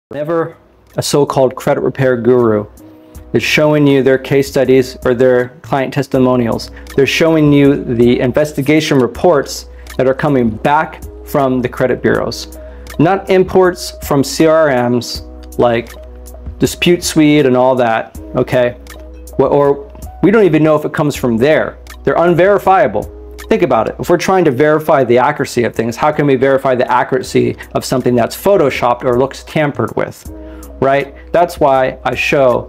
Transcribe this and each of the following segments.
Whenever a so-called credit repair guru is showing you their case studies or their client testimonials, they're showing you the investigation reports that are coming back from the credit bureaus, not imports from CRMs like Dispute Suite and all that, okay? Or we don't even know if it comes from there. They're unverifiable. Think about it. If we're trying to verify the accuracy of things, how can we verify the accuracy of something that's photoshopped or looks tampered with, right? That's why I show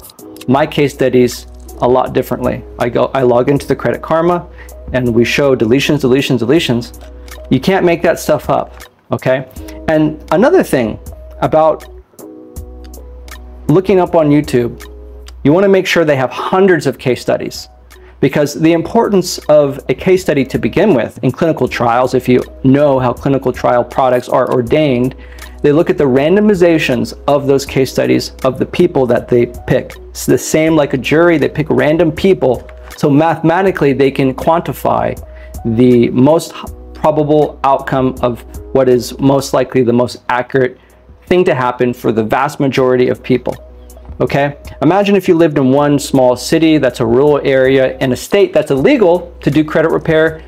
my case studies a lot differently. I log into the Credit Karma and we show deletions, deletions, deletions. You can't make that stuff up, okay? And another thing about looking up on YouTube, you want to make sure they have hundreds of case studies, because the importance of a case study to begin with in clinical trials, if you know how clinical trial products are ordained, they look at the randomizations of those case studies of the people that they pick. It's the same like a jury, they pick random people. So mathematically, they can quantify the most probable outcome of what is most likely the most accurate thing to happen for the vast majority of people. Okay, imagine if you lived in one small city that's a rural area in a state that's illegal to do credit repair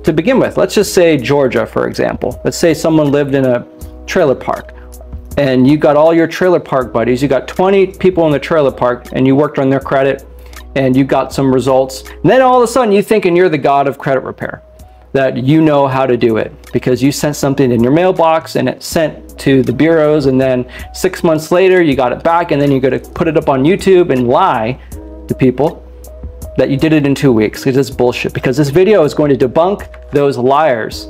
to begin with. Let's just say Georgia, for example. Let's say someone lived in a trailer park and you got all your trailer park buddies. You got 20 people in the trailer park and you worked on their credit and you got some results. And then all of a sudden you thinking you're the god of credit repair, that you know how to do it because you sent something in your mailbox and it sent to the bureaus, and then 6 months later you got it back, and then you got to put it up on YouTube and lie to people that you did it in 2 weeks, because it's bullshit, because this video is going to debunk those liars.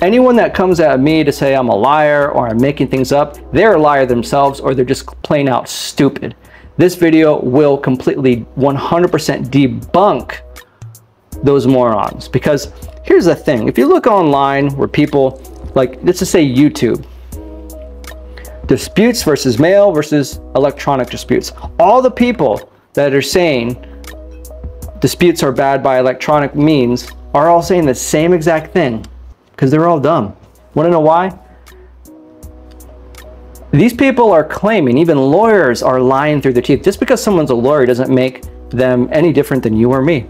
Anyone that comes at me to say I'm a liar or I'm making things up, they're a liar themselves, or they're just plain out stupid. This video will completely 100% debunk those morons, because here's the thing. If you look online where people, like, let's just say YouTube, disputes versus mail versus electronic disputes, all the people that are saying disputes are bad by electronic means are all saying the same exact thing, because they're all dumb. Want to know why? These people are claiming, even lawyers are lying through their teeth. Just because someone's a lawyer doesn't make them any different than you or me.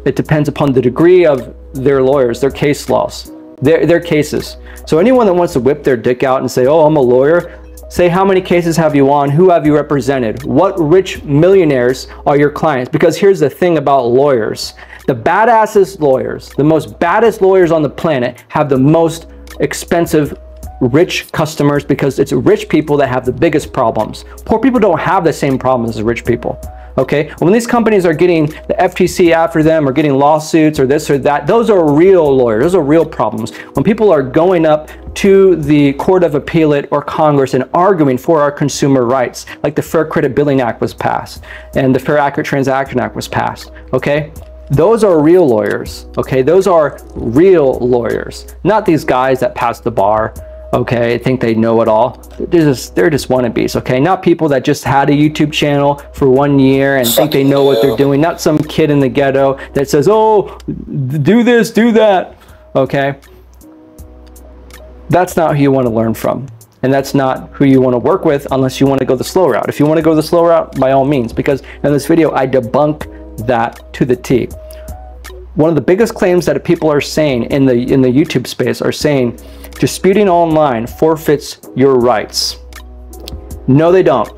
It depends upon the degree of their lawyers, their case laws, their cases. So anyone that wants to whip their dick out and say, oh, I'm a lawyer, say, how many cases have you won? Who have you represented? What rich millionaires are your clients? Because here's the thing about lawyers. The badassest lawyers, the most baddest lawyers on the planet, have the most expensive rich customers, because it's rich people that have the biggest problems. Poor people don't have the same problems as rich people. Okay, when these companies are getting the FTC after them or getting lawsuits or this or that, those are real lawyers, those are real problems. When people are going up to the Court of Appellate or Congress and arguing for our consumer rights, like the Fair Credit Billing Act was passed and the Fair Accurate Transaction Act was passed, okay? Those are real lawyers, okay? Those are real lawyers, not these guys that pass the bar, okay, think they know it all. They're just wannabes, okay? Not people that just had a YouTube channel for 1 year and think they know what they're doing. Not some kid in the ghetto that says, oh, do this, do that, okay? That's not who you want to learn from. And that's not who you want to work with unless you want to go the slow route. If you want to go the slow route, by all means, because in this video, I debunk that to the T. One of the biggest claims that people are saying in the YouTube space are saying, disputing online forfeits your rights. No, they don't.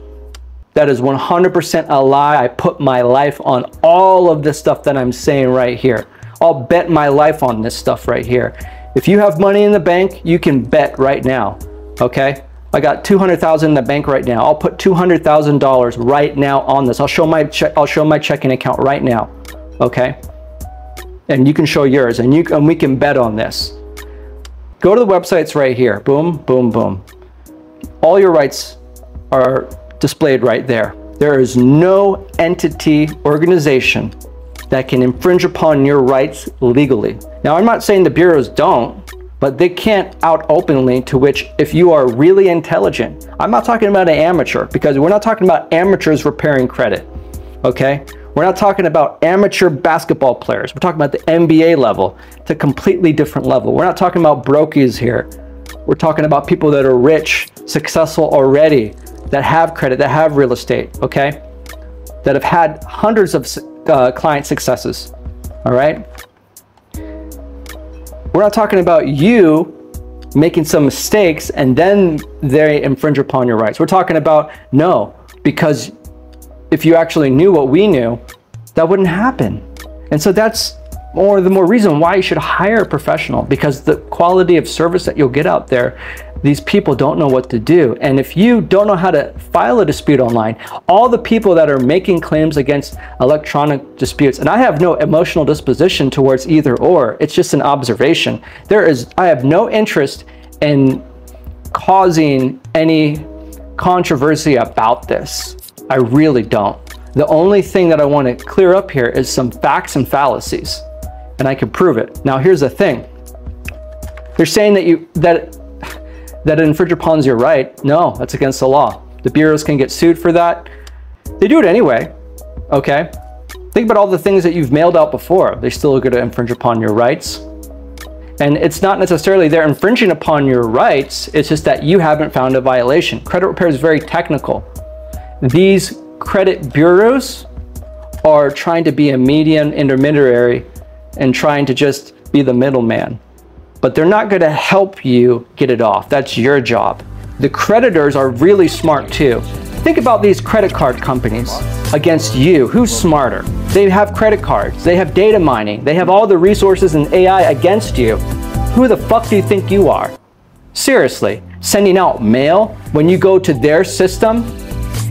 That is 100% a lie. I put my life on all of this stuff that I'm saying right here. I'll bet my life on this stuff right here. If you have money in the bank, you can bet right now, okay? I got $200,000 in the bank right now. I'll put $200,000 right now on this. I'll show my checking account right now, okay? And you can show yours, and we can bet on this. Go to the websites right here. Boom, boom, boom. All your rights are displayed right there. There is no entity, organization that can infringe upon your rights legally. Now, I'm not saying the bureaus don't, but they can't out openly, to which if you are really intelligent, I'm not talking about an amateur, because we're not talking about amateurs repairing credit, okay? We're not talking about amateur basketball players. We're talking about the NBA level. It's a completely different level. We're not talking about brokies here. We're talking about people that are rich, successful already, that have credit, that have real estate, okay? That have had hundreds of client successes, all right? We're not talking about you making some mistakes and then they infringe upon your rights. We're talking about, no, because if you actually knew what we knew, that wouldn't happen. And so that's the more reason why you should hire a professional, because the quality of service that you'll get out there, these people don't know what to do. And if you don't know how to file a dispute online, all the people that are making claims against electronic disputes, and I have no emotional disposition towards either or, it's just an observation. I have no interest in causing any controversy about this. I really don't. The only thing that I want to clear up here is some facts and fallacies, and I can prove it. Now, here's the thing. They're saying that it infringes upon your right. No, that's against the law. The bureaus can get sued for that. They do it anyway, okay? Think about all the things that you've mailed out before. They still are going to infringe upon your rights. And it's not necessarily they're infringing upon your rights, it's just that you haven't found a violation. Credit repair is very technical. These credit bureaus are trying to be a median intermediary and trying to just be the middleman. But they're not going to help you get it off. That's your job. The creditors are really smart too. Think about these credit card companies against you. Who's smarter? They have credit cards. They have data mining. They have all the resources and AI against you. Who the fuck do you think you are? Seriously, sending out mail when you go to their system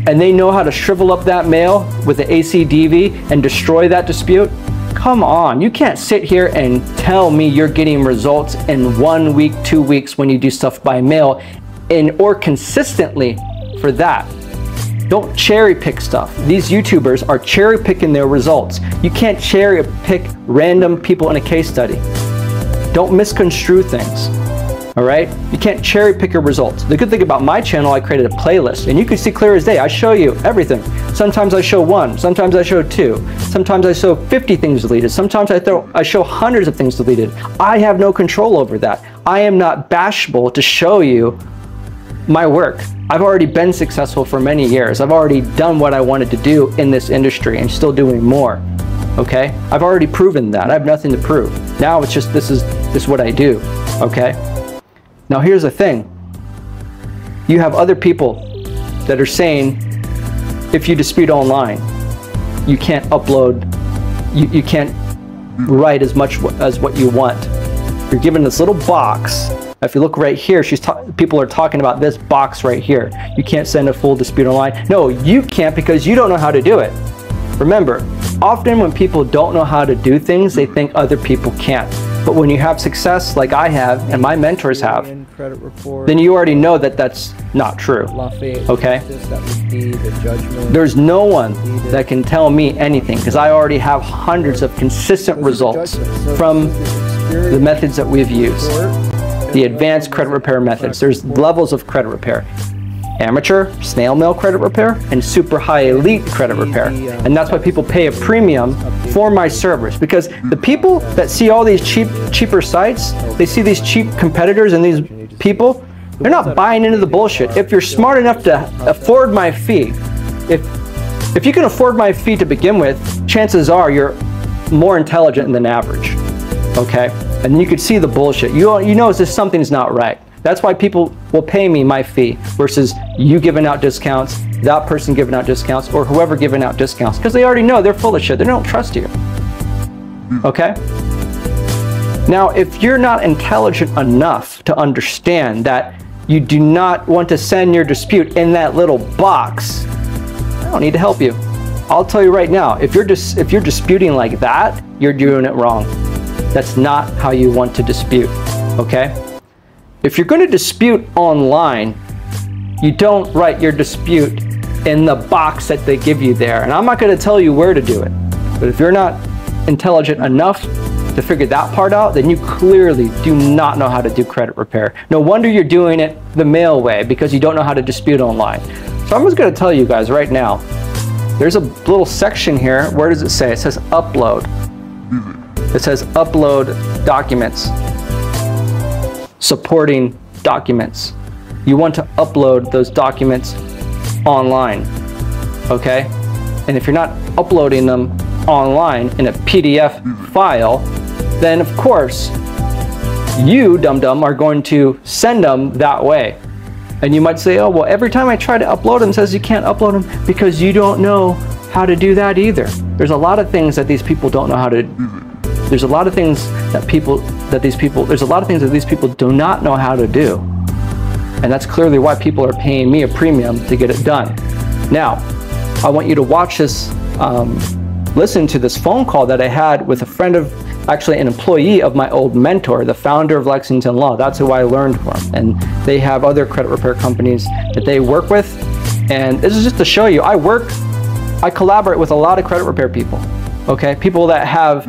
and they know how to shrivel up that mail with the ACDV and destroy that dispute? Come on, you can't sit here and tell me you're getting results in 1 week, 2 weeks when you do stuff by mail or consistently for that. Don't cherry pick stuff. These YouTubers are cherry picking their results. You can't cherry pick random people in a case study. Don't misconstrue things. All right? You can't cherry pick your results. The good thing about my channel, I created a playlist and you can see clear as day. I show you everything. Sometimes I show 1, sometimes I show 2, sometimes I show 50 things deleted, sometimes I show hundreds of things deleted. I have no control over that. I am not bashful to show you my work. I've already been successful for many years. I've already done what I wanted to do in this industry and still doing more. Okay? I've already proven that. I have nothing to prove. Now it's just this is what I do. Okay? Now here's the thing. You have other people that are saying if you dispute online, you can't upload, you can't write as much as what you want. You're given this little box. If you look right here, people are talking about this box right here. You can't send a full dispute online. No, you can't because you don't know how to do it. Remember, often when people don't know how to do things, they think other people can't. But when you have success like I have and my mentors have, then you already know that that's not true. Okay? There's no one that can tell me anything because I already have hundreds of consistent results from the methods that we've used. The advanced credit repair methods. There's levels of credit repair. Amateur, snail mail credit repair, and super high elite credit repair. And that's why people pay a premium for my service, because the people that see all these cheaper sites, they see these cheap competitors and these people, they're not buying into the bullshit. If you're smart enough to afford my fee, if you can afford my fee to begin with, chances are you're more intelligent than average. Okay? And you could see the bullshit. You know something's not right. That's why people will pay me my fee versus you giving out discounts, that person giving out discounts, or whoever giving out discounts, because they already know they're full of shit. They don't trust you. Okay? Now, if you're not intelligent enough to understand that you do not want to send your dispute in that little box, I don't need to help you. I'll tell you right now, if you're disputing like that, you're doing it wrong. That's not how you want to dispute. Okay? If you're going to dispute online, you don't write your dispute in the box that they give you there. And I'm not going to tell you where to do it. But if you're not intelligent enough to figure that part out, then you clearly do not know how to do credit repair. No wonder you're doing it the mail way, because you don't know how to dispute online. So I'm just going to tell you guys right now, there's a little section here. Where does it say? It says upload. It says upload documents. Supporting documents. You want to upload those documents online, okay? And if you're not uploading them online in a PDF file, then of course, you, dum-dum, are going to send them that way. And you might say, oh, well, every time I try to upload them, it says you can't upload them because you don't know how to do that either. There's a lot of things that these people don't know how to do. There's a lot of things that these people do not know how to do. And that's clearly why people are paying me a premium to get it done. Now, I want you to watch this, listen to this phone call that I had with a friend of, actually an employee of my old mentor, the founder of Lexington Law. That's who I learned from. And they have other credit repair companies that they work with. And this is just to show you, I collaborate with a lot of credit repair people, okay? People that have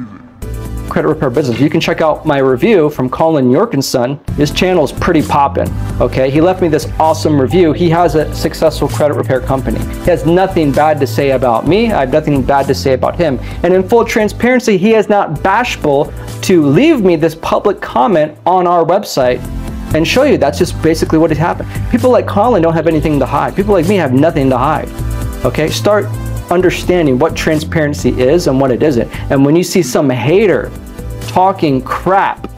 credit repair business. You can check out my review from Colin York and Son. His channel is pretty poppin', okay? He left me this awesome review. He has a successful credit repair company. He has nothing bad to say about me. I have nothing bad to say about him. And in full transparency, he is not bashful to leave me this public comment on our website and show you that's just basically what has happened. People like Colin don't have anything to hide. People like me have nothing to hide, okay? Start understanding what transparency is and what it isn't. And when you see some hater talking crap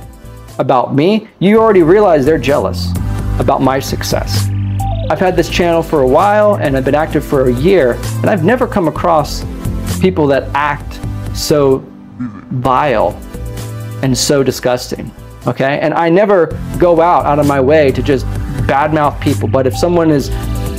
about me, you already realize they're jealous about my success. I've had this channel for a while and I've been active for a year, and I've never come across people that act so vile and so disgusting, okay? And I never go out of my way to just badmouth people, but if someone is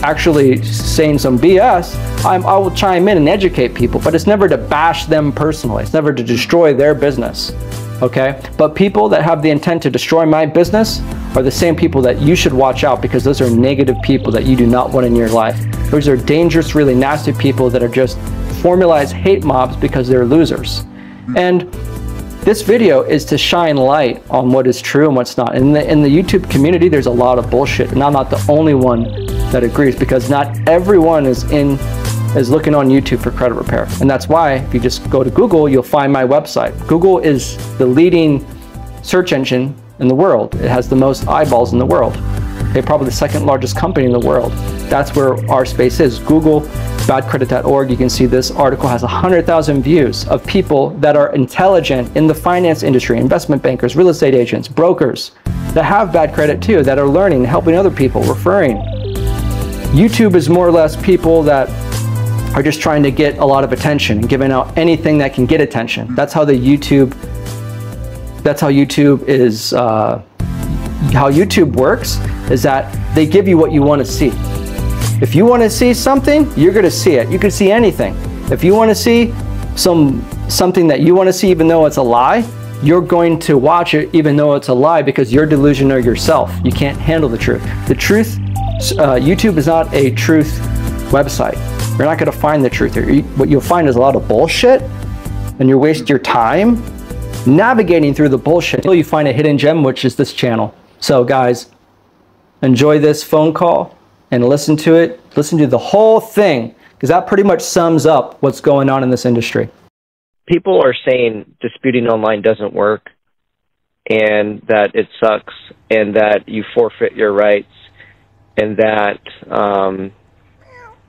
actually saying some BS, I will chime in and educate people, but it's never to bash them personally. It's never to destroy their business, okay? But people that have the intent to destroy my business are the same people that you should watch out, because those are negative people that you do not want in your life. Those are dangerous, really nasty people that are just formalized hate mobs because they're losers. And this video is to shine light on what is true and what's not. In the YouTube community, there's a lot of bullshit, and I'm not the only one that agrees, because not everyone is looking on YouTube for credit repair. And that's why if you just go to Google, you'll find my website. Google is the leading search engine in the world. It has the most eyeballs in the world. They're probably the second largest company in the world. That's where our space is. Google, badcredit.org. You can see this article has 100,000 views of people that are intelligent in the finance industry, investment bankers, real estate agents, brokers that have bad credit too, that are learning, helping other people, referring. YouTube is more or less people that are just trying to get a lot of attention and giving out anything that can get attention. That's how YouTube is, how YouTube works, is that they give you what you want to see. If you want to see something, you're going to see it. You can see anything. If you want to see something that you want to see even though it's a lie, you're going to watch it even though it's a lie, because you're delusional yourself. You can't handle the truth. The truth, YouTube is not a truth website. You're not going to find the truth here. What you'll find is a lot of bullshit, and you waste your time navigating through the bullshit until you find a hidden gem, which is this channel. So guys, enjoy this phone call and listen to it. Listen to the whole thing, because that pretty much sums up what's going on in this industry. People are saying disputing online doesn't work, and that it sucks, and that you forfeit your rights, and that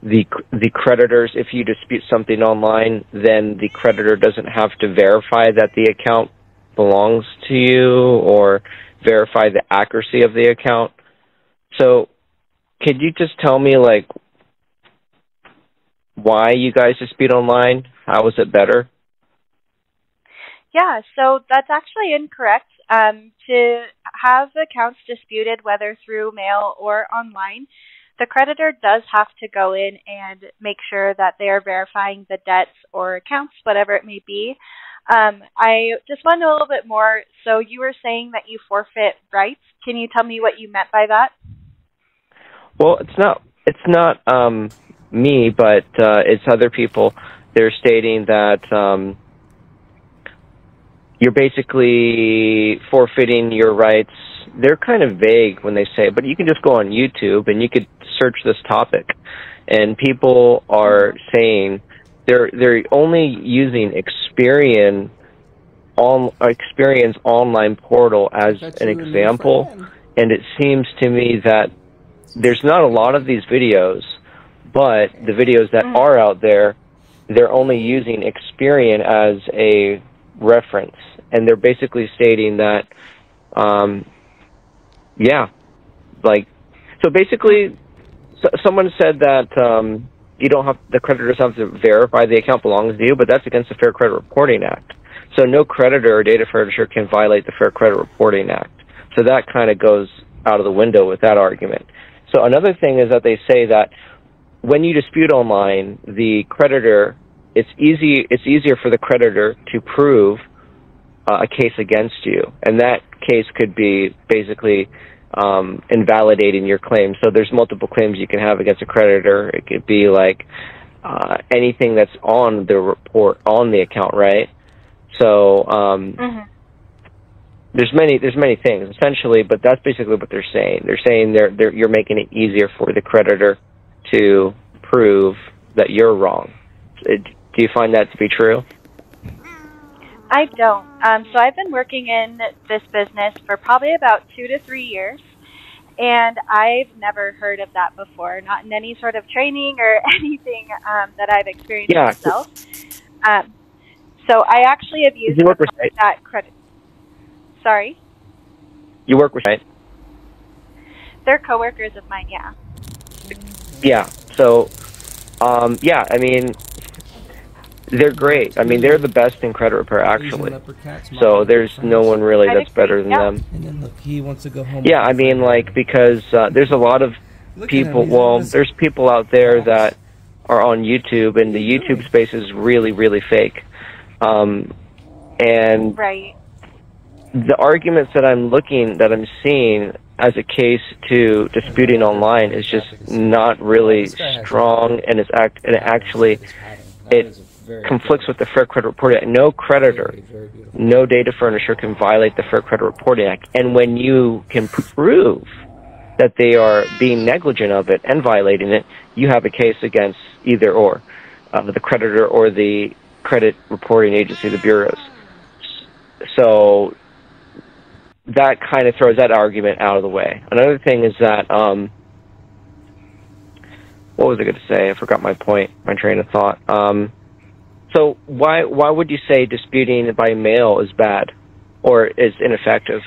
the creditors, if you dispute something online, then the creditor doesn't have to verify that the account belongs to you or verify the accuracy of the account. So could you just tell me, like, why you guys dispute online? How is it better? Yeah, so that's actually incorrect. To have accounts disputed, whether through mail or online, the creditor does have to go in and make sure that they are verifying the debts or accounts, whatever it may be. I just want to know a little bit more. So you were saying that you forfeit rights. Can you tell me what you meant by that? Well, it's not me, but it's other people. They're stating that you're basically forfeiting your rights. They're kind of vague when they say, but you can just go on YouTube and you could search this topic, and people are saying they're only using Experian online portal as an example, and it seems to me that there's not a lot of these videos, But the videos that are out there, they're only using Experian as a reference, and they're basically stating that, so basically, someone said that you don't have, the creditors have to verify the account belongs to you, but that's against the Fair Credit Reporting Act. So no creditor or data furnisher can violate the Fair Credit Reporting Act. So that kind of goes out of the window with that argument. So another thing is that they say that when you dispute online, the creditor, it's easier for the creditor to prove a case against you, and that case could be basically invalidating your claim. So there's multiple claims you can have against a creditor. It could be like anything that's on the report on the account, right? So there's many things essentially, but that's basically what they're saying. They're saying you're making it easier for the creditor to prove that you're wrong. Do you find that to be true? I don't. So I've been working in this business for probably about 2 to 3 years, and I've never heard of that before, not in any sort of training or anything that I've experienced myself. So I actually have used that credit. Sorry? You work with, right? They're coworkers of mine, yeah. Yeah. So, I mean, they're great. I mean, they're the best in credit repair, actually. So there's no one really that's better than them. And then look, he wants to go home. Yeah, I mean, like, because there's a lot of people, well, there's people out there that are on YouTube, and the YouTube space is really, really fake. And the arguments that I'm seeing as a case to disputing online is just not really strong, and it conflicts with the Fair Credit Reporting Act. No creditor, no data furnisher can violate the Fair Credit Reporting Act. And when you can prove that they are being negligent of it and violating it, you have a case against either or, the creditor or the credit reporting agency, the bureaus. So that kind of throws that argument out of the way. Another thing is that, what was I going to say? I forgot my point, my train of thought. So why would you say disputing by mail is bad or is ineffective?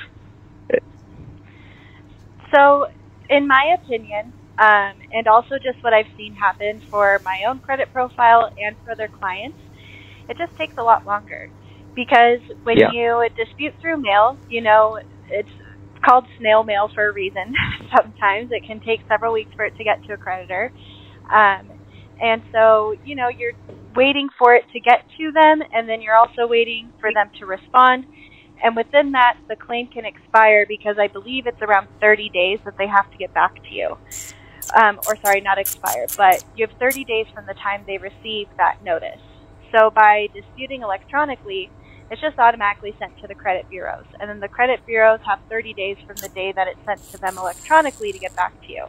So, in my opinion, and also just what I've seen happen for my own credit profile and for other clients, it just takes a lot longer. Because when you dispute through mail, you know, it's called snail mail for a reason. Sometimes it can take several weeks for it to get to a creditor. And so, you know, you're waiting for it to get to them, and then you're also waiting for them to respond. And within that, the claim can expire because I believe it's around 30 days that they have to get back to you. Or sorry, not expire, but you have 30 days from the time they receive that notice. So by disputing electronically, it's just automatically sent to the credit bureaus. And then the credit bureaus have 30 days from the day that it's sent to them electronically to get back to you.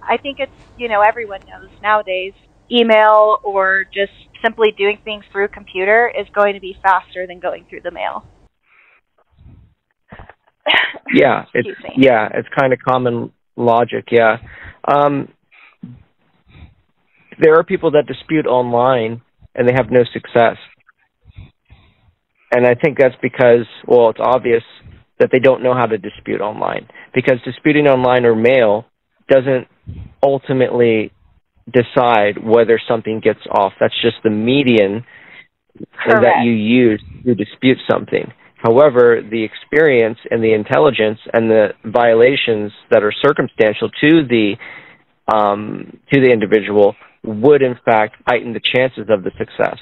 I think it's, you know, everyone knows nowadays, email or just simply doing things through computer is going to be faster than going through the mail. Yeah, it's kind of common logic, yeah. There are people that dispute online and they have no success. And I think that's because, well, it's obvious that they don't know how to dispute online. Because disputing online or mail doesn't ultimately decide whether something gets off. That's just the median that you use to dispute something. However, the experience and the intelligence and the violations that are circumstantial to the individual would, in fact, heighten the chances of the success.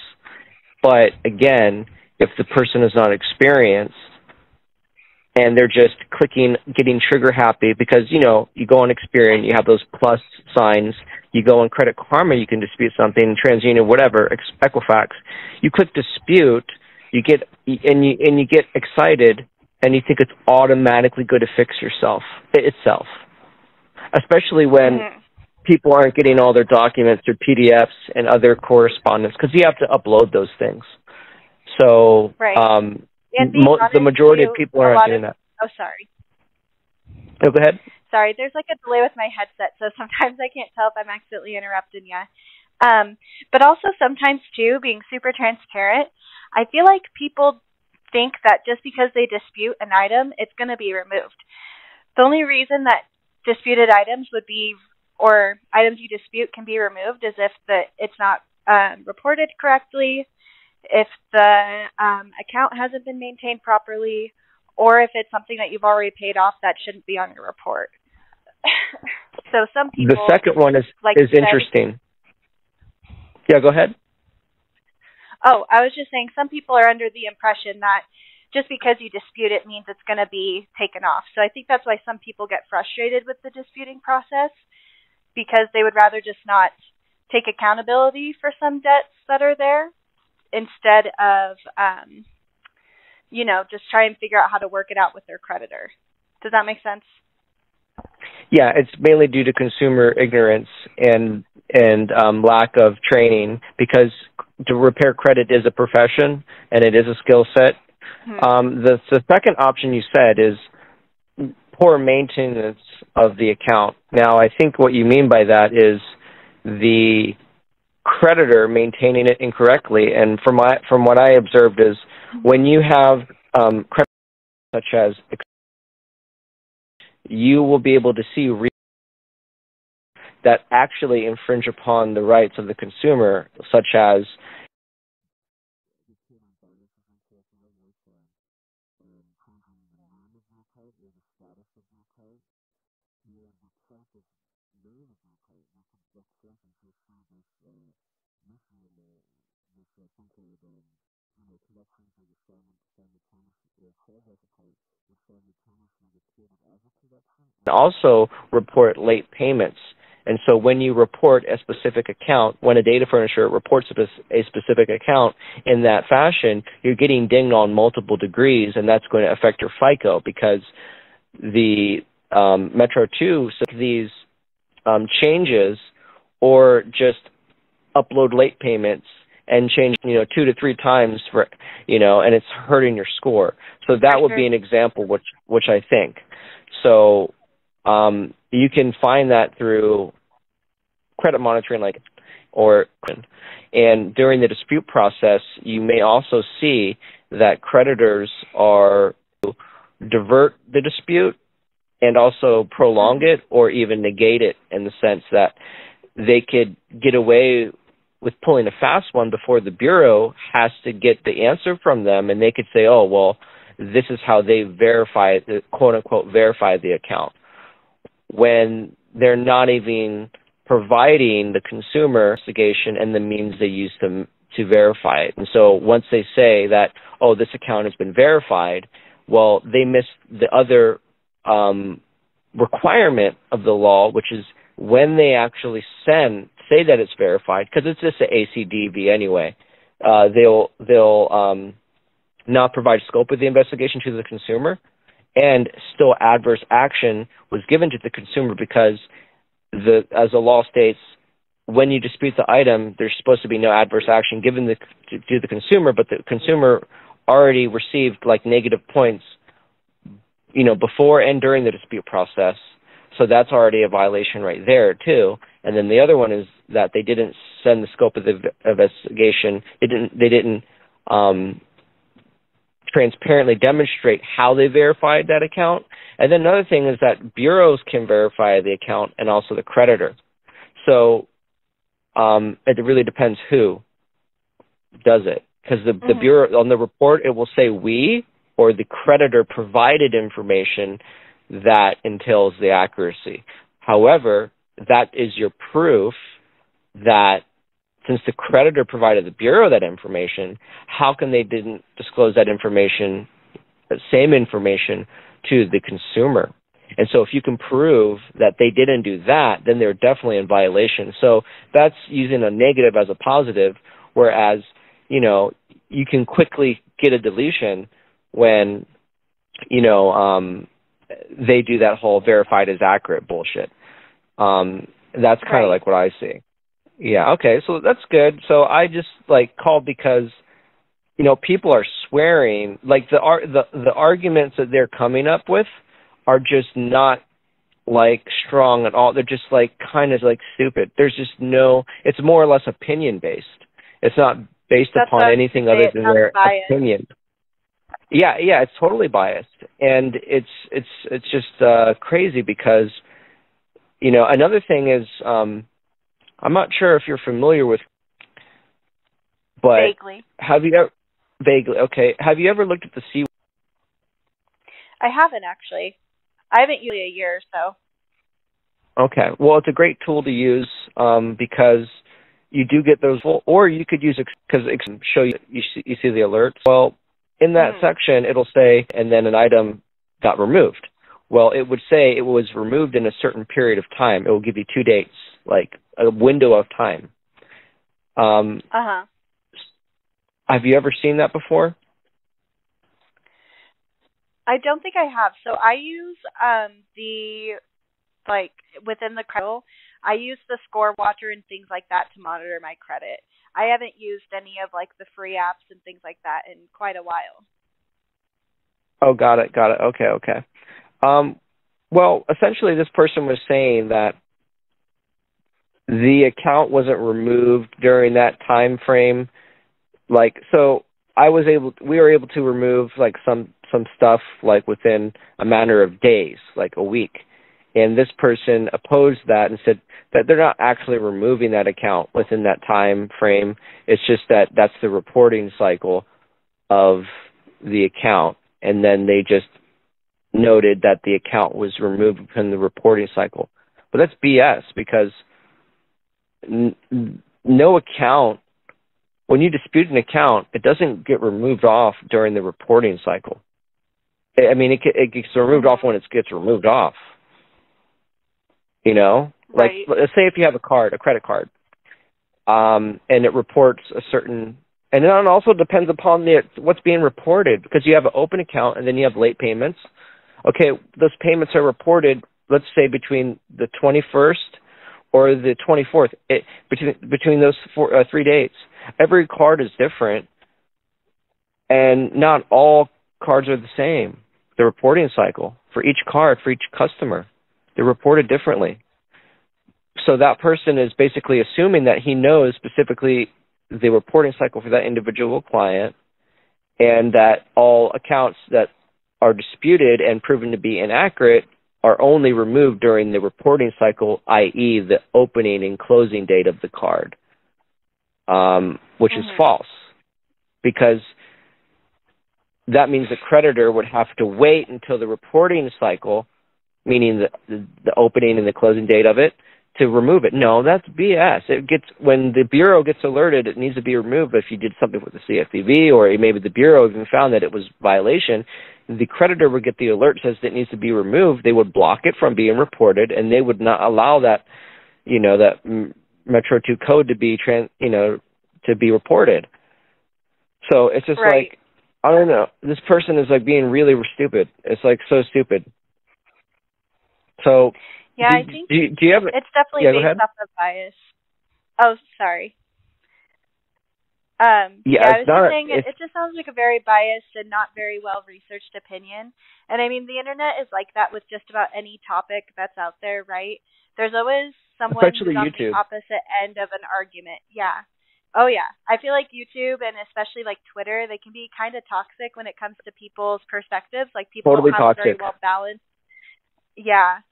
But again, if the person is not experienced and they're just getting trigger happy because, you know, you go on Experian, you have those plus signs, you go on Credit Karma, you can dispute something, TransUnion, whatever, Equifax, you click dispute, you get excited, and you think it's automatically going to fix itself, especially when people aren't getting all their documents through PDFs and other correspondence, because you have to upload those things. So the majority of people aren't doing that. Oh, sorry. Oh, go ahead. Sorry, there's like a delay with my headset, so sometimes I can't tell if I'm accidentally interrupting you. But also sometimes, too, being super transparent, I feel like people think that just because they dispute an item, it's going to be removed. The only reason that disputed items would be, or items you dispute can be removed, is if it's not reported correctly, if the account hasn't been maintained properly, or if it's something that you've already paid off that shouldn't be on your report. So some people... The second one is interesting. Yeah, go ahead. Oh, I was just saying some people are under the impression that just because you dispute it means it's going to be taken off. So I think that's why some people get frustrated with the disputing process, because they would rather just not take accountability for some debts that are there instead of, just try and figure out how to work it out with their creditor. Does that make sense? Yeah, it's mainly due to consumer ignorance and lack of training, because to repair credit is a profession and it is a skill set. Mm-hmm. The second option you said is poor maintenance of the account. Now, I think what you mean by that is the creditor maintaining it incorrectly. And from what I observed is when you have credit such as, you will be able to see that actually infringe upon the rights of the consumer, such as also report late payments. And so when you report a specific account, when a data furnisher reports a specific account in that fashion, you're getting dinged on multiple degrees, and that's going to affect your FICO, because the Metro 2 says these changes, or just upload late payments and change 2 to 3 times for and it's hurting your score. So that would be an example, which I think. So you can find that through credit monitoring, and during the dispute process, you may also see that creditors are divert the dispute and also prolong it or even negate it, in the sense that they could get away with pulling a fast one before the bureau has to get the answer from them, and they could say, oh, well, this is how they verify, quote-unquote, verify the account, when they're not even providing the consumer investigation and the means they use to verify it. And so once they say that, oh, this account has been verified, well, they miss the other requirement of the law, which is when they actually say that it's verified, because it's just an ACDV anyway, they'll not provide scope of the investigation to the consumer, and still adverse action was given to the consumer, because as the law states, when you dispute the item, there's supposed to be no adverse action given to the consumer, but the consumer already received negative points, before and during the dispute process. So that's already a violation right there too. And then the other one is that they didn't send the scope of the investigation. They didn't transparently demonstrate how they verified that account. And then another thing is that bureaus can verify the account and also the creditor. So it really depends who does it, because the bureau, on the report, it will say we or the creditor provided information that entails the accuracy. However, that is your proof that since the creditor provided the bureau that information, how can they didn't disclose that information, the same information, to the consumer? And so if you can prove that they didn't do that, then they're definitely in violation. So that's using a negative as a positive, whereas, you can quickly get a deletion when, they do that whole verified as accurate bullshit. That's kind of like what I see. Yeah, okay, so that's good. So I just called because, people are swearing, the arguments that they're coming up with are just not like strong at all. They're just like kind of like stupid. There's just no. It's more or less opinion based. It's not based upon anything other than their opinion. Yeah, it's totally biased, and it's just crazy because, you know, another thing is I'm not sure if you're familiar with, but vaguely. Have you ever vaguely? Okay, have you ever looked at the C? I haven't actually. I haven't used it a year or so. Okay, well, it's a great tool to use because you do get those, or you could use it because it can show you you see the alerts. Well, in that section, it'll say, and then an item got removed. Well, it would say it was removed in a certain period of time. It will give you 2 dates, like a window of time. Have you ever seen that before? I don't think I have. So I use within the credit, I use the Score Watcher and things like that to monitor my credit. I haven't used any of like the free apps and things like that in quite a while. Oh, got it. Okay. Well, essentially this person was saying that the account wasn't removed during that time frame. Like, so we were able to remove like some stuff like within a matter of days, like a week. And this person opposed that and said that they're not actually removing that account within that time frame. It's just that that's the reporting cycle of the account. And then they just noted that the account was removed within the reporting cycle. But that's BS because no account, when you dispute an account, it doesn't get removed off during the reporting cycle. I mean, it gets removed off when it gets removed off. You know? Like, let's say if you have a credit card, and it reports a certain, and it also depends upon what's being reported, because you have an open account and then you have late payments. Okay, those payments are reported, let's say between the 21st or the 24th, between those 3 dates. Every card is different, and not all cards are the same. The reporting cycle for each card, for each customer, they're reported differently. So that person is basically assuming that he knows specifically the reporting cycle for that individual client, and that all accounts that are disputed and proven to be inaccurate are only removed during the reporting cycle, i.e. the opening and closing date of the card, which is false, because that means the creditor would have to wait until the reporting cycle, meaning the opening and the closing date of it, to remove it. No, that's BS. When the bureau gets alerted, it needs to be removed. If you did something with the CFPB, or maybe the bureau even found that it was violation, the creditor would get the alert says that it needs to be removed. They would block it from being reported, and they would not allow that, that Metro 2 code to be to be reported. So it's just like, I don't know. This person is like being really stupid. It's like so stupid. So yeah, I think do you have, it's definitely based off of bias. Oh, sorry. I was just saying it just sounds like a very biased and not very well researched opinion. And I mean, the internet is like that with just about any topic that's out there, right? There's always someone who's on the opposite end of an argument. Yeah. Oh, yeah. I feel like YouTube and especially like Twitter, they can be kind of toxic when it comes to people's perspectives. Like people don't have very well balanced. Yeah.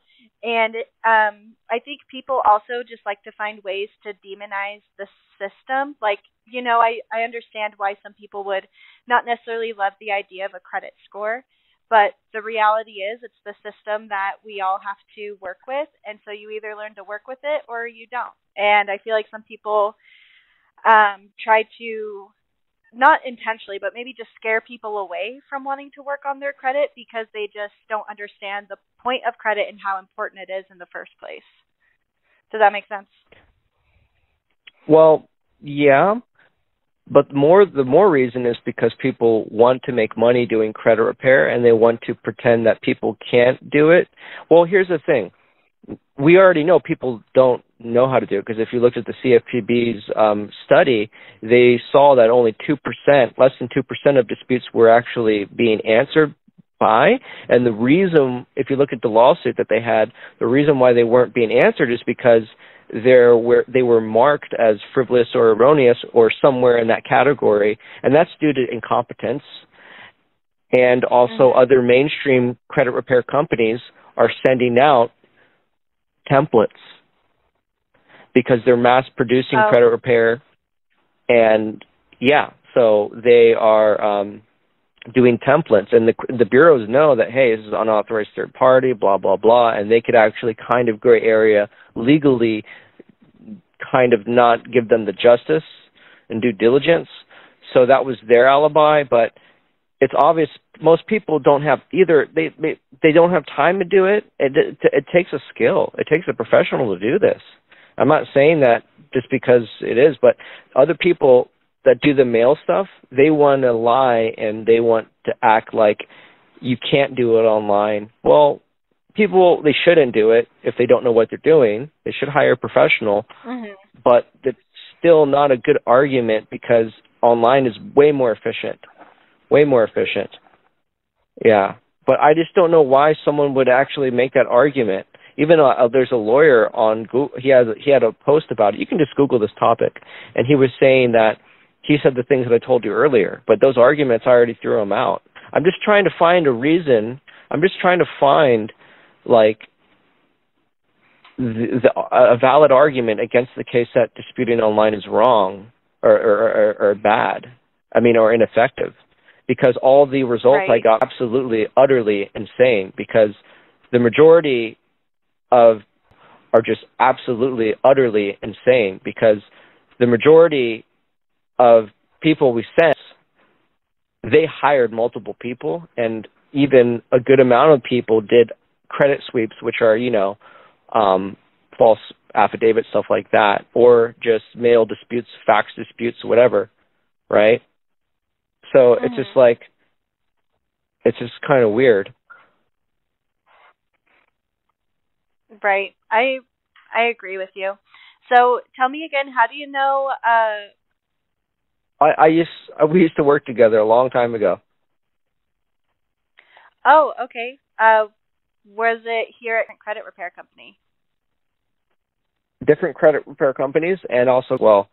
And I think people also just like to find ways to demonize the system. Like, I understand why some people would not necessarily love the idea of a credit score, but the reality is it's the system that we all have to work with. And so you either learn to work with it or you don't. And I feel like some people try to, not intentionally, but maybe just scare people away from wanting to work on their credit because they just don't understand the point of credit and how important it is in the first place. Does that make sense? Well, yeah, but the more reason is because people want to make money doing credit repair, and they want to pretend that people can't do it. Well, here's the thing. We already know people don't know how to do it, because if you looked at the CFPB's study, they saw that only 2%, less than 2% of disputes were actually being answered by. And the reason, if you look at the lawsuit that they had, the reason why they weren't being answered is because they were marked as frivolous or erroneous or somewhere in that category, and that's due to incompetence. And also other mainstream credit repair companies are sending out templates because they're mass producing credit repair. And yeah, so they are doing templates, and the bureaus know that, hey, this is unauthorized third party, blah, blah, blah, and they could actually kind of gray area legally kind of not give them the justice and due diligence. So that was their alibi, but it's obvious most people don't have either. They don't have time to do it. It takes a skill. It takes a professional to do this. I'm not saying that just because it is, but other people that do the mail stuff, they want to lie and they want to act like you can't do it online. Well, people, they shouldn't do it if they don't know what they're doing. They should hire a professional, but it's still not a good argument because online is way more efficient. Way more efficient. Yeah. But I just don't know why someone would actually make that argument. Even there's a lawyer on Google, he had a post about it. You can just Google this topic. And he was saying that he said the things that I told you earlier, but those arguments, I already threw them out. I'm just trying to find a reason. I'm just trying to find, like, a valid argument against the case that disputing online is wrong or bad. I mean, or ineffective. Because all the results I got absolutely, utterly insane. Because the majority are just absolutely, utterly insane. Because the majority of people we sent, they hired multiple people, and even a good amount of people did credit sweeps, which are, false affidavits, stuff like that, or just mail disputes, fax disputes, whatever, right? So it's just like, it's just kind of weird. Right. I agree with you. So tell me again, how do you know? We used to work together a long time ago. Oh, okay. Was it here at a credit repair company? Different credit repair companies, and also,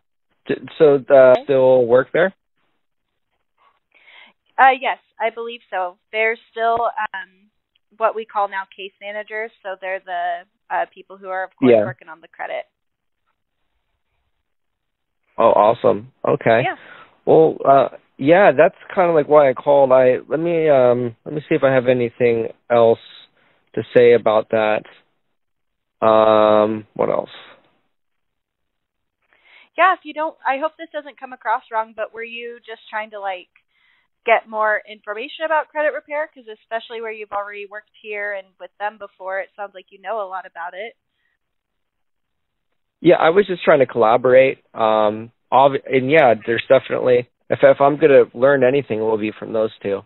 still work there? Yes, I believe so. They're still what we call now case managers. So they're the people who are, of course, working on the credit. Oh, awesome. Okay. Yeah. Well, that's kind of like why I called. Let me see if I have anything else to say about that. What else? Yeah, if you don't, I hope this doesn't come across wrong, but were you just trying to, like, get more information about credit repair? Because especially where you've already worked here and with them before, it sounds like you know a lot about it. Yeah, I was just trying to collaborate. And yeah, there's definitely, if I'm going to learn anything, it will be from those two.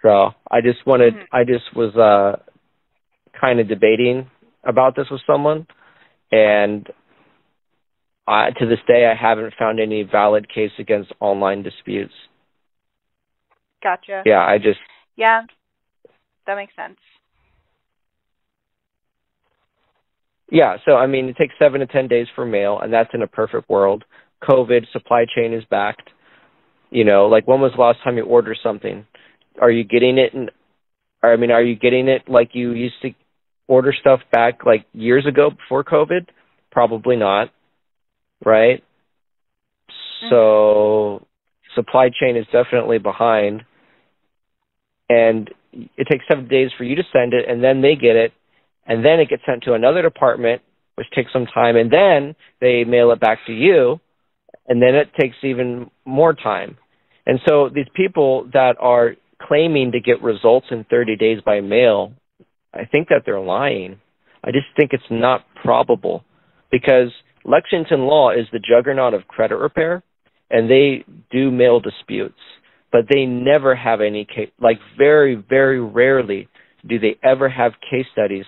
So I just was kind of debating about this with someone, and to this day, I haven't found any valid case against online disputes. Gotcha. Yeah, Yeah, that makes sense. Yeah, so, I mean, it takes 7 to 10 days for mail, and that's in a perfect world. COVID, supply chain is backed. Like, when was the last time you ordered something? Are you getting it are you getting it like you used to order stuff back, like, years ago before COVID? Probably not, right? So supply chain is definitely behind, and it takes 7 days for you to send it, and then they get it, and then it gets sent to another department, which takes some time, and then they mail it back to you, and then it takes even more time. And so these people that are claiming to get results in 30 days by mail, I think that they're lying. I just think it's not probable, because Lexington Law is the juggernaut of credit repair, and they do mail disputes, but they never have any case, like very, very rarely do they ever have case studies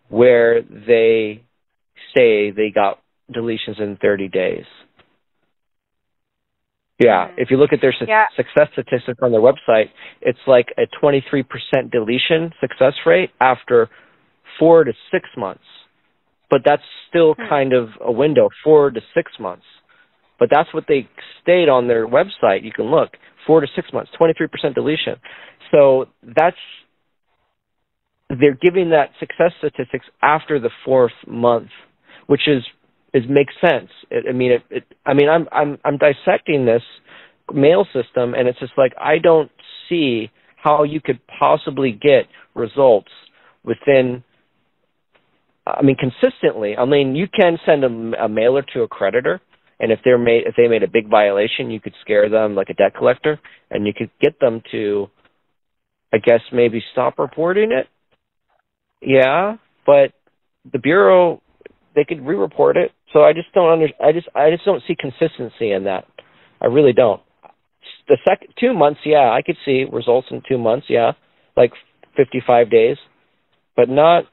where they say they got deletions in 30 days. Yeah, if you look at their Yeah. success statistics on their website, it's like a 23% deletion success rate after 4 to 6 months. But that's still kind of a window, 4 to 6 months. But that's what they state on their website. You can look, 4 to 6 months, 23% deletion. So they're giving that success statistics after the 4th month, which makes sense. I'm dissecting this mail system, and it's just like, I don't see how you could possibly get results within, consistently. You can send a mailer to a creditor, and if they made a big violation, you could scare them like a debt collector, and you could get them to, I guess, maybe stop reporting it. Yeah, but the Bureau, they could re-report it. So I just don't I just don't see consistency in that. I really don't. The 2 months, yeah, I could see results in 2 months, yeah, like 55 days, but not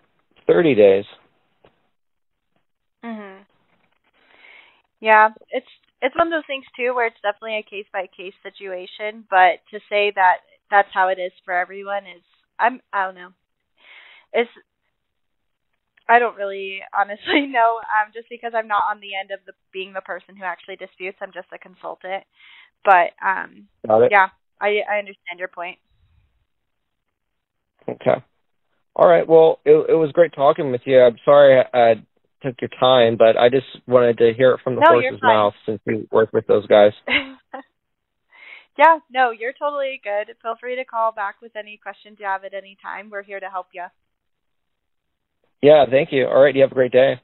30 days. Yeah, it's one of those things too where it's definitely a case by case situation, but to say that that's how it is for everyone is I don't know. I don't really honestly know, just because I'm not on the end of being the person who actually disputes. I'm just a consultant. But yeah, I understand your point. Okay. All right. Well, it was great talking with you. I'm sorry I took your time, but I just wanted to hear it from the horse's mouth since we work with those guys. Yeah, no, you're totally good. Feel free to call back with any questions you have at any time. We're here to help you. Yeah, thank you. All right, you have a great day.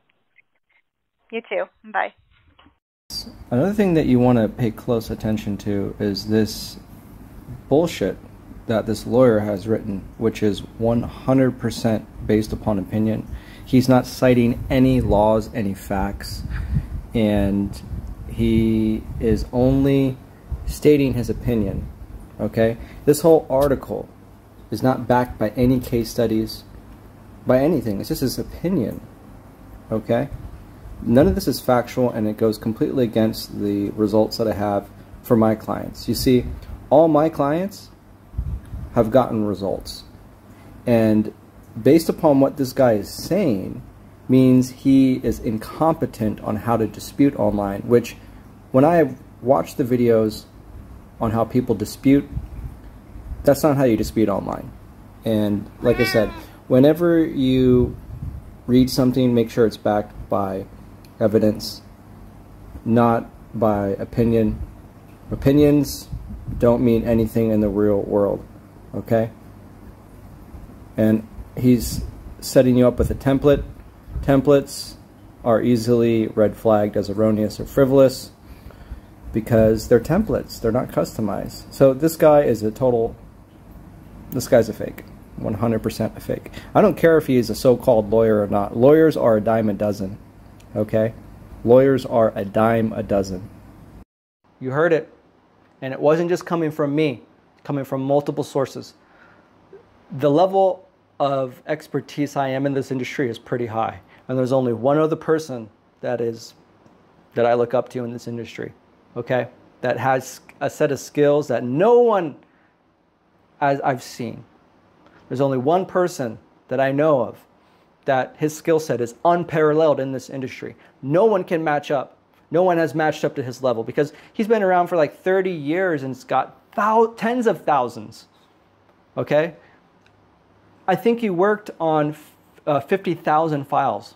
You too. Bye. Another thing that you want to pay close attention to is this bullshit that this lawyer has written, which is 100% based upon opinion. He's not citing any laws, any facts, and he is only stating his opinion, okay? This whole article is not backed by any case studies, by anything. It's just his opinion, okay? None of this is factual, and it goes completely against the results that I have for my clients. You see, all my clients have gotten results, and based upon what this guy is saying means he is incompetent on how to dispute online, which when I watched the videos on how people dispute, that's not how you dispute online. And like I said, whenever you read something, make sure it's backed by evidence, not by opinion. Opinions don't mean anything in the real world, okay? And he's setting you up with a template. Templates are easily red flagged as erroneous or frivolous because they're templates. They're not customized. So this guy is this guy's a fake. 100% a fake. I don't care if he is a so-called lawyer or not. Lawyers are a dime a dozen, okay? Lawyers are a dime a dozen. You heard it. And it wasn't just coming from me. It's coming from multiple sources. The level of expertise I am in this industry is pretty high. And there's only one other person that I look up to in this industry, okay? That has a set of skills that no one I've seen. There's only one person that I know of that his skill set is unparalleled in this industry. No one can match up. No one has matched up to his level because he's been around for like 30 years and it's got tens of thousands, okay? I think he worked on 50,000 files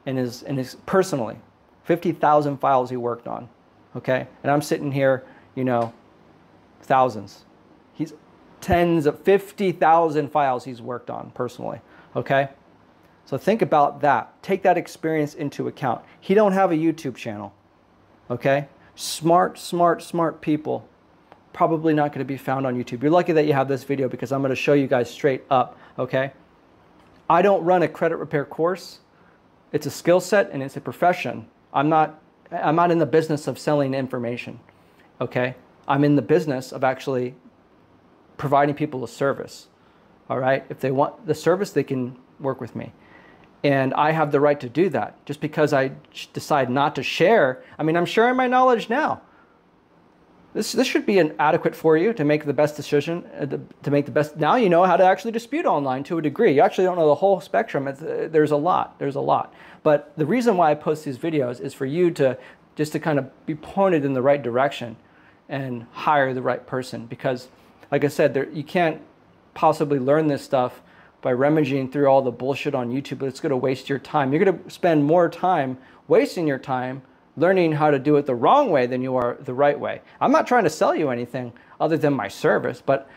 in his personally. 50,000 files he worked on, okay? And I'm sitting here, you know, thousands. He's tens of 50,000 files he's worked on personally, okay? So think about that. Take that experience into account. He don't have a YouTube channel, okay? Smart people probably not going to be found on YouTube. You're lucky that you have this video because I'm going to show you guys straight up, okay? I don't run a credit repair course. It's a skill set and it's a profession. I'm not in the business of selling information, okay? I'm in the business of actually providing people a service, all right? If they want the service, they can work with me. And I have the right to do that. Just because I decide not to share, I mean, I'm sharing my knowledge now. This should be an adequate for you to make the best decision, to make the best. Now you know how to actually dispute online to a degree. You actually don't know the whole spectrum. There's a lot. But the reason why I post these videos is for you to just to kind of be pointed in the right direction and hire the right person. Because, like I said, you can't possibly learn this stuff by rummaging through all the bullshit on YouTube. But it's going to waste your time. You're going to spend more time wasting your time learning how to do it the wrong way than you are the right way. I'm not trying to sell you anything other than my service, but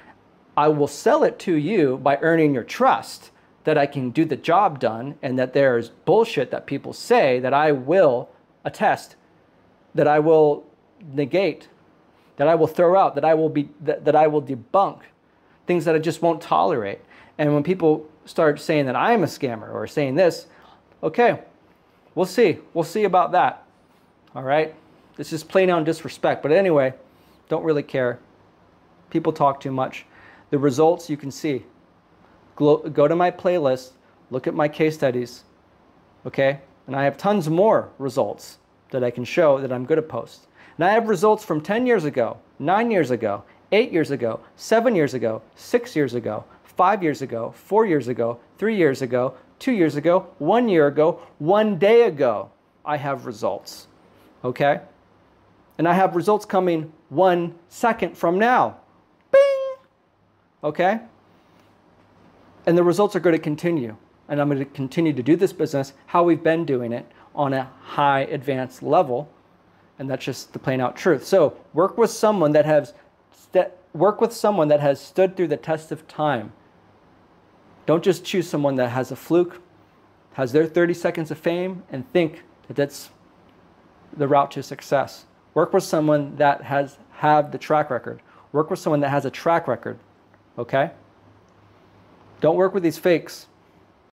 I will sell it to you by earning your trust that I can do the job done, and that there's bullshit that people say that I will attest, that I will negate, that I will throw out, that I will debunk, things that I just won't tolerate. And when people start saying that I am a scammer or saying this, okay, we'll see. We'll see about that. All right? It's just plain out disrespect. But anyway, don't really care. People talk too much. The results you can see. Go to my playlist. Look at my case studies. Okay? And I have tons more results that I can show that I'm good at post. And I have results from 10 years ago, 9 years ago, 8 years ago, 7 years ago, 6 years ago, 5 years ago, 4 years ago, 3 years ago, 2 years ago, 1 year ago, 1 day ago. I have results. Okay? And I have results coming 1 second from now. Bing! Okay? And the results are going to continue. And I'm going to continue to do this business how we've been doing it on a high advanced level. And that's just the plain out truth. So work with someone that has stood through the test of time. Don't just choose someone that has a fluke, has their 30 seconds of fame, and think that that's the route to success. Work with someone that have the track record. Work with someone that has a track record. Okay? Don't work with these fakes.